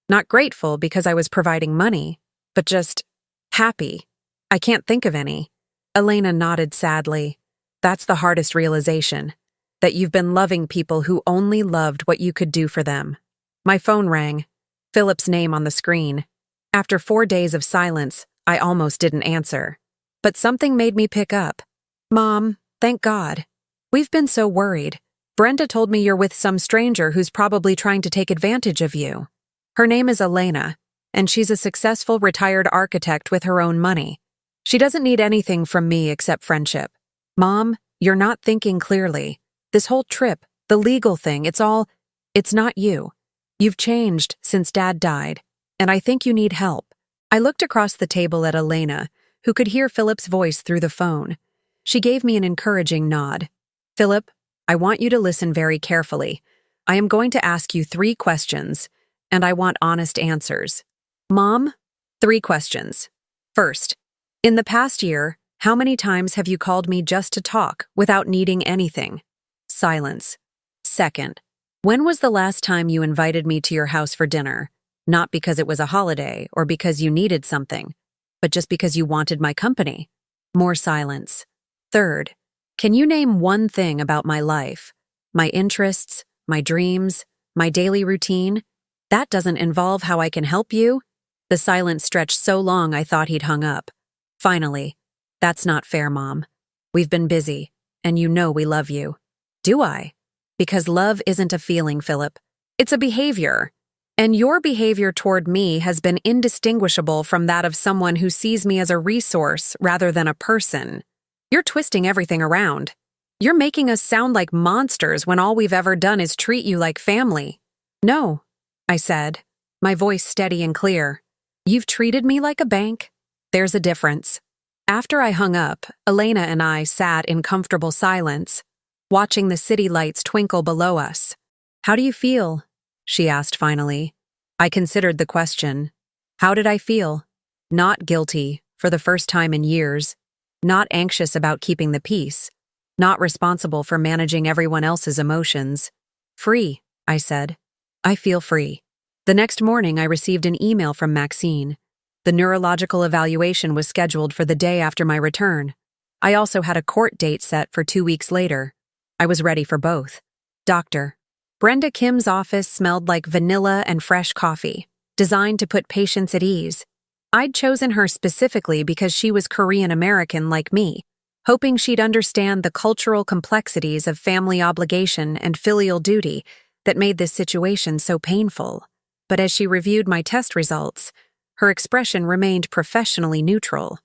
not grateful because I was providing money, but just happy. I can't think of any. Elena nodded sadly. That's the hardest realization, that you've been loving people who only loved what you could do for them. My phone rang. Philip's name on the screen. After 4 days of silence, I almost didn't answer. But something made me pick up. Mom, thank God. We've been so worried. Brenda told me you're with some stranger who's probably trying to take advantage of you. Her name is Elena, and she's a successful retired architect with her own money. She doesn't need anything from me except friendship. Mom, you're not thinking clearly. This whole trip, the legal thing, it's not you. You've changed since Dad died, and I think you need help. I looked across the table at Elena, who could hear Philip's voice through the phone. She gave me an encouraging nod. Philip, I want you to listen very carefully. I am going to ask you 3 questions, and I want honest answers. Mom, 3 questions. First, in the past year, how many times have you called me just to talk without needing anything? Silence. Second, when was the last time you invited me to your house for dinner? Not because it was a holiday or because you needed something, but just because you wanted my company. More silence. Third, can you name one thing about my life, my interests, my dreams, my daily routine? That doesn't involve how I can help you? The silence stretched so long I thought he'd hung up. Finally, that's not fair, Mom. We've been busy, and you know we love you. Do I? because love isn't a feeling, Philip. It's a behavior. And your behavior toward me has been indistinguishable from that of someone who sees me as a resource rather than a person. You're twisting everything around. You're making us sound like monsters when all we've ever done is treat you like family. No, I said, my voice steady and clear. You've treated me like a bank. There's a difference. After I hung up, Elena and I sat in comfortable silence, watching the city lights twinkle below us. How do you feel? She asked finally. I considered the question. How did I feel? Not guilty, for the first time in years. Not anxious about keeping the peace. Not responsible for managing everyone else's emotions. Free, I said. I feel free. The next morning, I received an email from Maxine. The neurological evaluation was scheduled for the day after my return. I also had a court date set for 2 weeks later. I was ready for both. Doctor. Brenda Kim's office smelled like vanilla and fresh coffee, designed to put patients at ease. I'd chosen her specifically because she was Korean American like me, hoping she'd understand the cultural complexities of family obligation and filial duty that made this situation so painful. But as she reviewed my test results, her expression remained professionally neutral.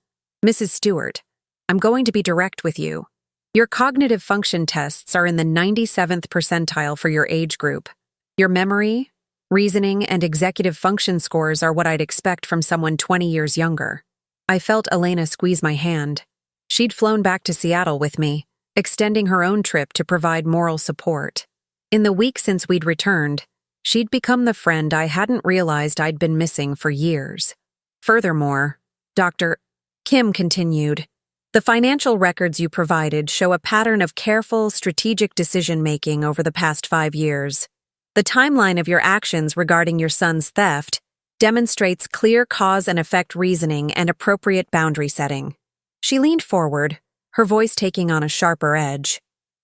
Mrs. Stewart, I'm going to be direct with you. Your cognitive function tests are in the 97th percentile for your age group. Your memory, reasoning, and executive function scores are what I'd expect from someone 20 years younger. I felt Elena squeeze my hand. She'd flown back to Seattle with me, extending her own trip to provide moral support. In the week since we'd returned, she'd become the friend I hadn't realized I'd been missing for years. Furthermore, Dr. Kim continued, the financial records you provided show a pattern of careful, strategic decision-making over the past 5 years. The timeline of your actions regarding your son's theft demonstrates clear cause and effect reasoning and appropriate boundary setting. She leaned forward, her voice taking on a sharper edge.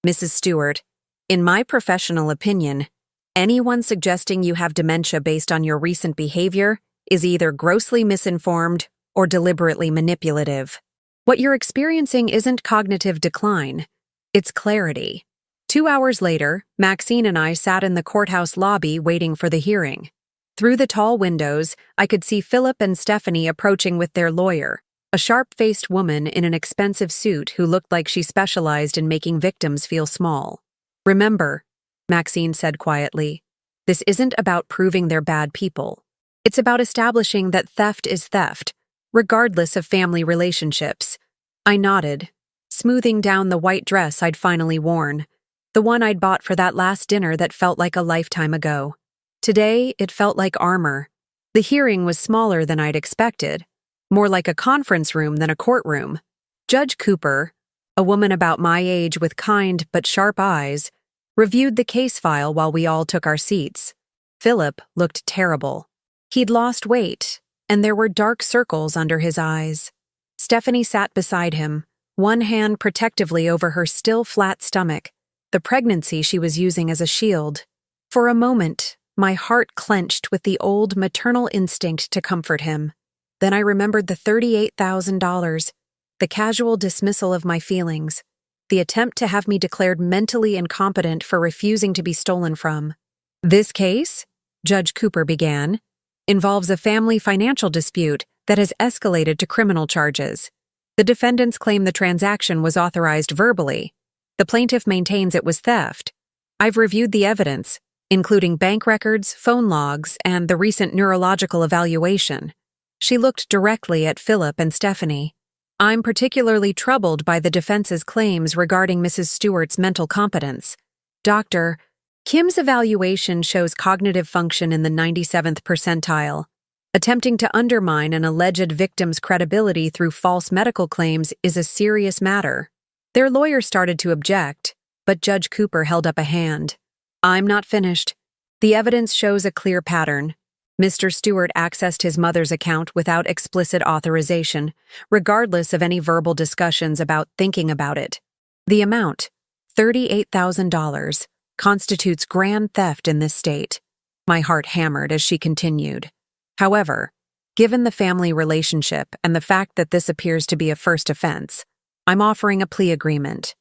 Mrs. Stewart, in my professional opinion, anyone suggesting you have dementia based on your recent behavior is either grossly misinformed or deliberately manipulative. What you're experiencing isn't cognitive decline, it's clarity. 2 hours later, Maxine and I sat in the courthouse lobby waiting for the hearing. Through the tall windows, I could see Philip and Stephanie approaching with their lawyer, a sharp-faced woman in an expensive suit who looked like she specialized in making victims feel small. Remember, Maxine said quietly, this isn't about proving they're bad people. It's about establishing that theft is theft, regardless of family relationships. I nodded, smoothing down the white dress I'd finally worn, the one I'd bought for that last dinner that felt like a lifetime ago. Today, it felt like armor. The hearing was smaller than I'd expected, more like a conference room than a courtroom. Judge Cooper, a woman about my age with kind but sharp eyes, reviewed the case file while we all took our seats. Philip looked terrible. He'd lost weight, and there were dark circles under his eyes. Stephanie sat beside him, one hand protectively over her still flat stomach, the pregnancy she was using as a shield. For a moment, my heart clenched with the old maternal instinct to comfort him. Then I remembered the $38,000, the casual dismissal of my feelings, the attempt to have me declared mentally incompetent for refusing to be stolen from. This case, Judge Cooper began, involves a family financial dispute that has escalated to criminal charges. The defendants claim the transaction was authorized verbally. The plaintiff maintains it was theft. I've reviewed the evidence, including bank records, phone logs, and the recent neurological evaluation. She looked directly at Philip and Stephanie. I'm particularly troubled by the defense's claims regarding Mrs. Stewart's mental competence. Dr. Kim's evaluation shows cognitive function in the 97th percentile. Attempting to undermine an alleged victim's credibility through false medical claims is a serious matter. Their lawyer started to object, but Judge Cooper held up a hand. I'm not finished. The evidence shows a clear pattern. Mr. Stewart accessed his mother's account without explicit authorization, regardless of any verbal discussions about thinking about it. The amount, $38,000, constitutes grand theft in this state. My heart hammered as she continued. However, given the family relationship and the fact that this appears to be a first offense, I'm offering a plea agreement.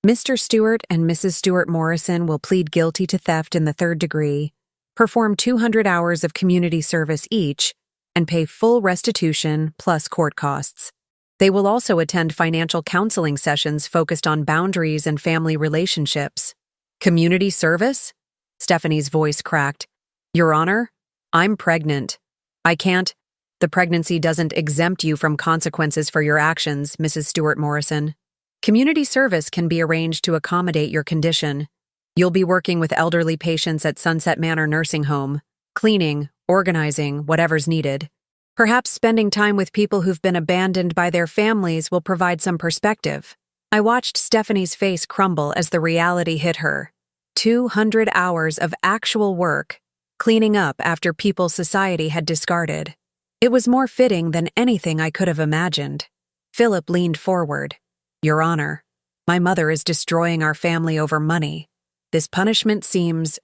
Mr. Stewart and Mrs. Stewart Morrison will plead guilty to theft in the third degree, perform 200 hours of community service each, and pay full restitution plus court costs. They will also attend financial counseling sessions focused on boundaries and family relationships. Community service? Stephanie's voice cracked. Your Honor, I'm pregnant. I can't. The pregnancy doesn't exempt you from consequences for your actions, Mrs. Stewart Morrison. Community service can be arranged to accommodate your condition. You'll be working with elderly patients at Sunset Manor Nursing Home, cleaning, organizing, whatever's needed. Perhaps spending time with people who've been abandoned by their families will provide some perspective. I watched Stephanie's face crumble as the reality hit her. 200 hours of actual work, cleaning up after people society had discarded. It was more fitting than anything I could have imagined. Philip leaned forward. Your Honor, my mother is destroying our family over money. This punishment seems—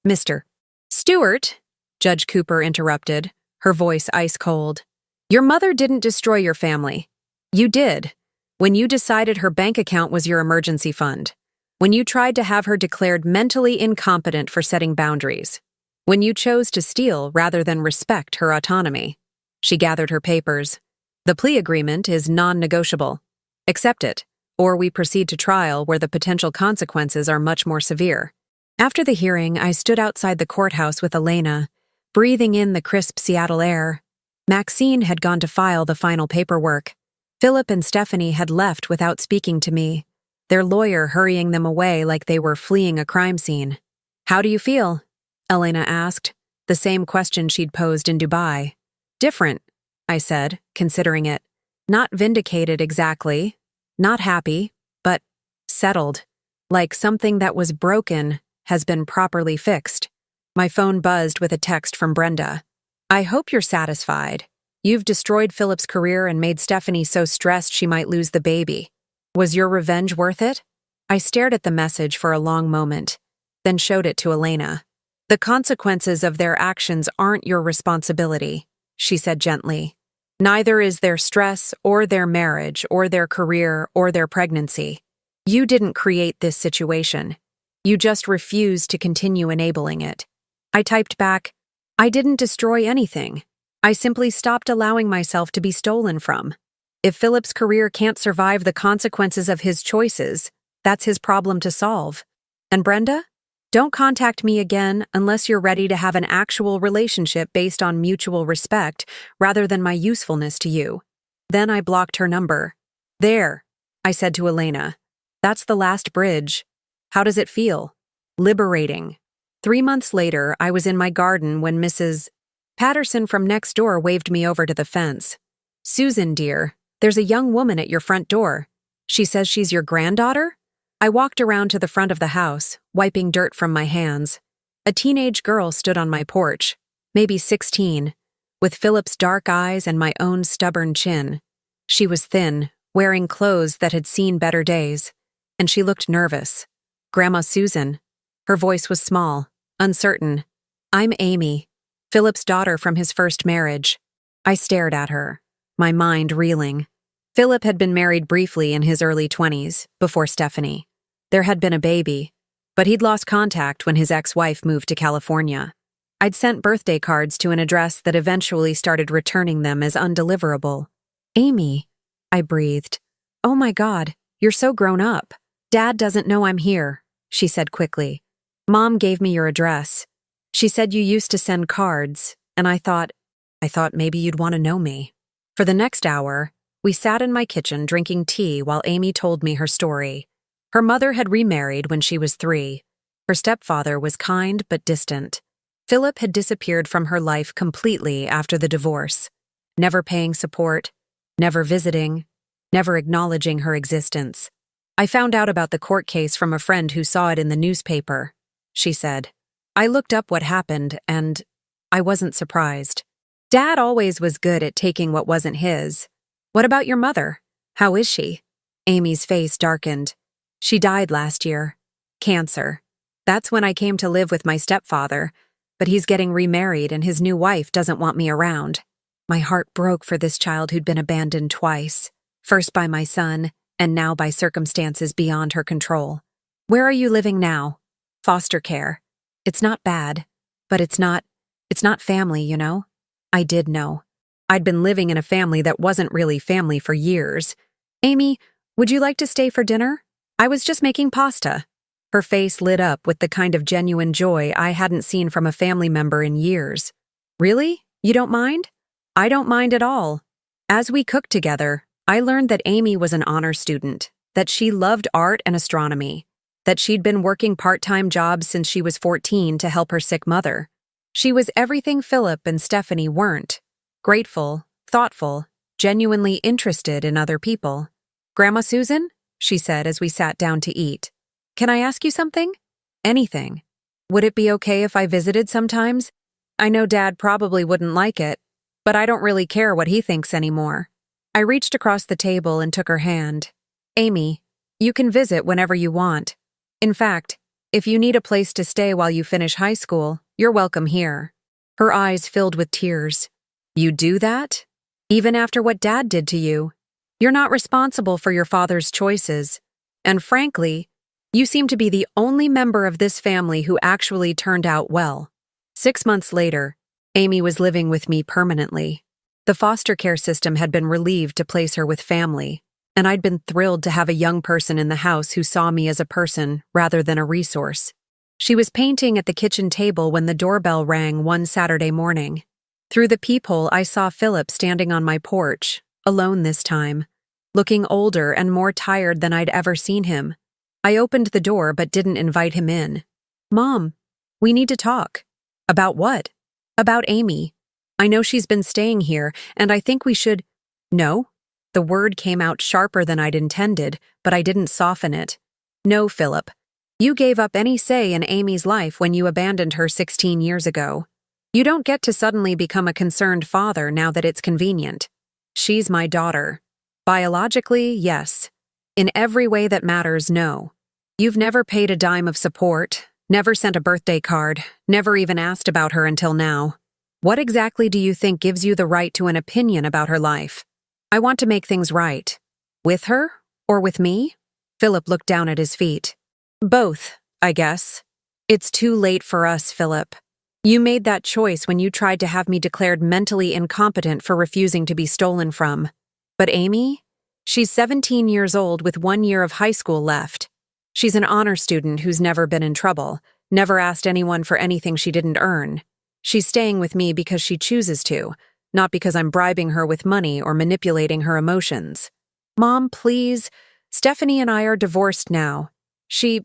Mr. Stewart, Judge Cooper interrupted, her voice ice cold. Your mother didn't destroy your family. You did, when you decided her bank account was your emergency fund, when you tried to have her declared mentally incompetent for setting boundaries, when you chose to steal rather than respect her autonomy. She gathered her papers. The plea agreement is non-negotiable. Accept it, or we proceed to trial where the potential consequences are much more severe. After the hearing, I stood outside the courthouse with Elena, breathing in the crisp Seattle air. Maxine had gone to file the final paperwork. Philip and Stephanie had left without speaking to me, their lawyer hurrying them away like they were fleeing a crime scene. How do you feel? Elena asked, the same question she'd posed in Dubai. Different, I said, considering it. Not vindicated exactly. Not happy, but settled. Like something that was broken has been properly fixed. My phone buzzed with a text from Brenda. I hope you're satisfied. You've destroyed Philip's career and made Stephanie so stressed she might lose the baby. Was your revenge worth it? I stared at the message for a long moment, then showed it to Elena. The consequences of their actions aren't your responsibility, she said gently. Neither is their stress or their marriage or their career or their pregnancy. You didn't create this situation. You just refused to continue enabling it. I typed back, I didn't destroy anything. I simply stopped allowing myself to be stolen from. If Philip's career can't survive the consequences of his choices, that's his problem to solve. And Brenda? Don't contact me again unless you're ready to have an actual relationship based on mutual respect rather than my usefulness to you. Then I blocked her number. There, I said to Elena. That's the last bridge. How does it feel? Liberating. 3 months later, I was in my garden when Mrs. Patterson from next door waved me over to the fence. Susan, dear, there's a young woman at your front door. She says she's your granddaughter? I walked around to the front of the house, wiping dirt from my hands. A teenage girl stood on my porch, maybe 16, with Philip's dark eyes and my own stubborn chin. She was thin, wearing clothes that had seen better days, and she looked nervous. Grandma Susan. Her voice was small, uncertain. I'm Amy, Philip's daughter from his first marriage. I stared at her, my mind reeling. Philip had been married briefly in his early 20s, before Stephanie. There had been a baby, but he'd lost contact when his ex-wife moved to California. I'd sent birthday cards to an address that eventually started returning them as undeliverable. Amy, I breathed. Oh my God, you're so grown up. Dad doesn't know I'm here, she said quickly. Mom gave me your address. She said you used to send cards, and I thought maybe you'd want to know me. For the next hour, we sat in my kitchen drinking tea while Amy told me her story. Her mother had remarried when she was 3. Her stepfather was kind but distant. Philip had disappeared from her life completely after the divorce, never paying support, never visiting, never acknowledging her existence. I found out about the court case from a friend who saw it in the newspaper, she said. I looked up what happened, and I wasn't surprised. Dad always was good at taking what wasn't his. What about your mother? How is she? Amy's face darkened. She died last year. Cancer. That's when I came to live with my stepfather, but he's getting remarried and his new wife doesn't want me around. My heart broke for this child who'd been abandoned twice, first by my son and now by circumstances beyond her control. Where are you living now? Foster care. It's not bad, but it's not family, you know? I did know. I'd been living in a family that wasn't really family for years. Amy, would you like to stay for dinner? I was just making pasta. Her face lit up with the kind of genuine joy I hadn't seen from a family member in years. Really? You don't mind? I don't mind at all. As we cooked together, I learned that Amy was an honor student, that she loved art and astronomy, that she'd been working part-time jobs since she was 14 to help her sick mother. She was everything Philip and Stephanie weren't. Grateful, thoughtful, genuinely interested in other people. Grandma Susan? She said as we sat down to eat. Can I ask you something? Anything. Would it be okay if I visited sometimes? I know Dad probably wouldn't like it, but I don't really care what he thinks anymore. I reached across the table and took her hand. Amy, you can visit whenever you want. In fact, if you need a place to stay while you finish high school, you're welcome here. Her eyes filled with tears. You do that? Even after what Dad did to you? You're not responsible for your father's choices. And frankly, you seem to be the only member of this family who actually turned out well. 6 months later, Amy was living with me permanently. The foster care system had been relieved to place her with family, and I'd been thrilled to have a young person in the house who saw me as a person rather than a resource. She was painting at the kitchen table when the doorbell rang one Saturday morning. Through the peephole, I saw Philip standing on my porch, alone this time, looking older and more tired than I'd ever seen him. I opened the door but didn't invite him in. Mom, we need to talk. About what? About Amy. I know she's been staying here, and I think we should— No? The word came out sharper than I'd intended, but I didn't soften it. No, Philip. You gave up any say in Amy's life when you abandoned her 16 years ago. You don't get to suddenly become a concerned father now that it's convenient. She's my daughter. Biologically, yes. In every way that matters, no. You've never paid a dime of support, never sent a birthday card, never even asked about her until now. What exactly do you think gives you the right to an opinion about her life? I want to make things right. With her? Or with me? Philip looked down at his feet. Both, I guess. It's too late for us, Philip. You made that choice when you tried to have me declared mentally incompetent for refusing to be stolen from. But Amy? She's 17 years old with 1 year of high school left. She's an honor student who's never been in trouble, never asked anyone for anything she didn't earn. She's staying with me because she chooses to, not because I'm bribing her with money or manipulating her emotions. Mom, please. Stephanie and I are divorced now. She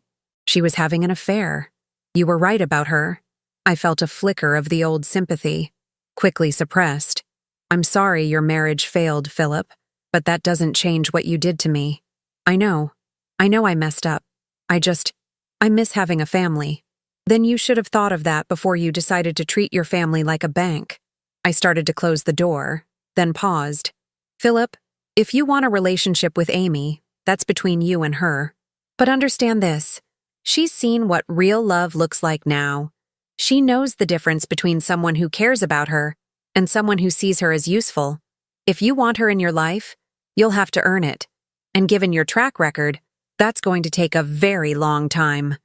was having an affair. You were right about her. I felt a flicker of the old sympathy, quickly suppressed. I'm sorry your marriage failed, Philip, but that doesn't change what you did to me. I know I messed up. I miss having a family. Then you should have thought of that before you decided to treat your family like a bank. I started to close the door, then paused. Philip, if you want a relationship with Amy, that's between you and her. But understand this. She's seen what real love looks like now. She knows the difference between someone who cares about her and someone who sees her as useful. If you want her in your life, you'll have to earn it. And given your track record, that's going to take a very long time.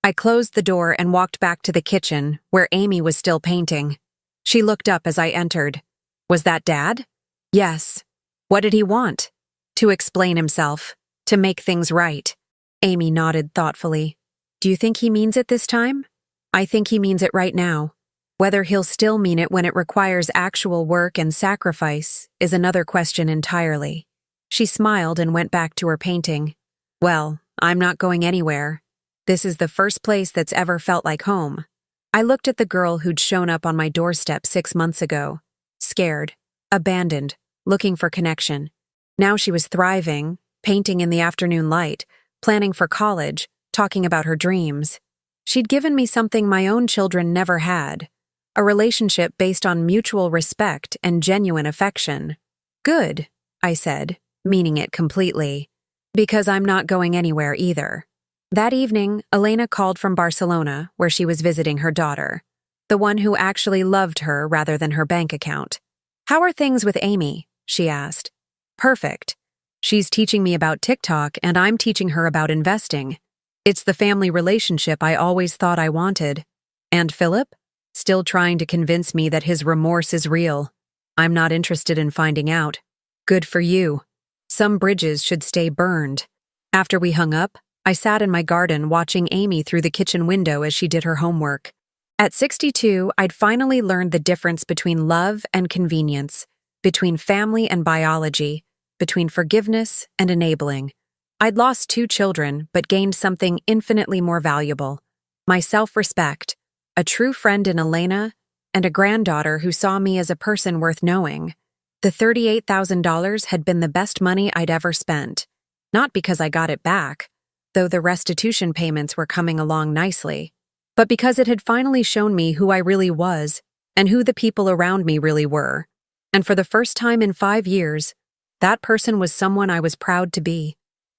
I closed the door and walked back to the kitchen, where Amy was still painting. She looked up as I entered. Was that Dad? Yes. What did he want? To explain himself, to make things right. Amy nodded thoughtfully. Do you think he means it this time? I think he means it right now. Whether he'll still mean it when it requires actual work and sacrifice is another question entirely. She smiled and went back to her painting. Well, I'm not going anywhere. This is the first place that's ever felt like home. I looked at the girl who'd shown up on my doorstep 6 months ago. Scared, abandoned, looking for connection. Now she was thriving, painting in the afternoon light, planning for college, talking about her dreams. She'd given me something my own children never had. A relationship based on mutual respect and genuine affection. Good, I said, meaning it completely. Because I'm not going anywhere either. That evening, Elena called from Barcelona, where she was visiting her daughter. The one who actually loved her rather than her bank account. How are things with Amy? She asked. Perfect. She's teaching me about TikTok, and I'm teaching her about investing. It's the family relationship I always thought I wanted. And Philip? Still trying to convince me that his remorse is real. I'm not interested in finding out. Good for you. Some bridges should stay burned. After we hung up, I sat in my garden watching Amy through the kitchen window as she did her homework. At 62, I'd finally learned the difference between love and convenience, between family and biology, between forgiveness and enabling. I'd lost 2 children, but gained something infinitely more valuable: my self-respect, a true friend in Elena, and a granddaughter who saw me as a person worth knowing. The $38,000 had been the best money I'd ever spent, not because I got it back, though the restitution payments were coming along nicely, but because it had finally shown me who I really was and who the people around me really were. And for the first time in 5 years, that person was someone I was proud to be.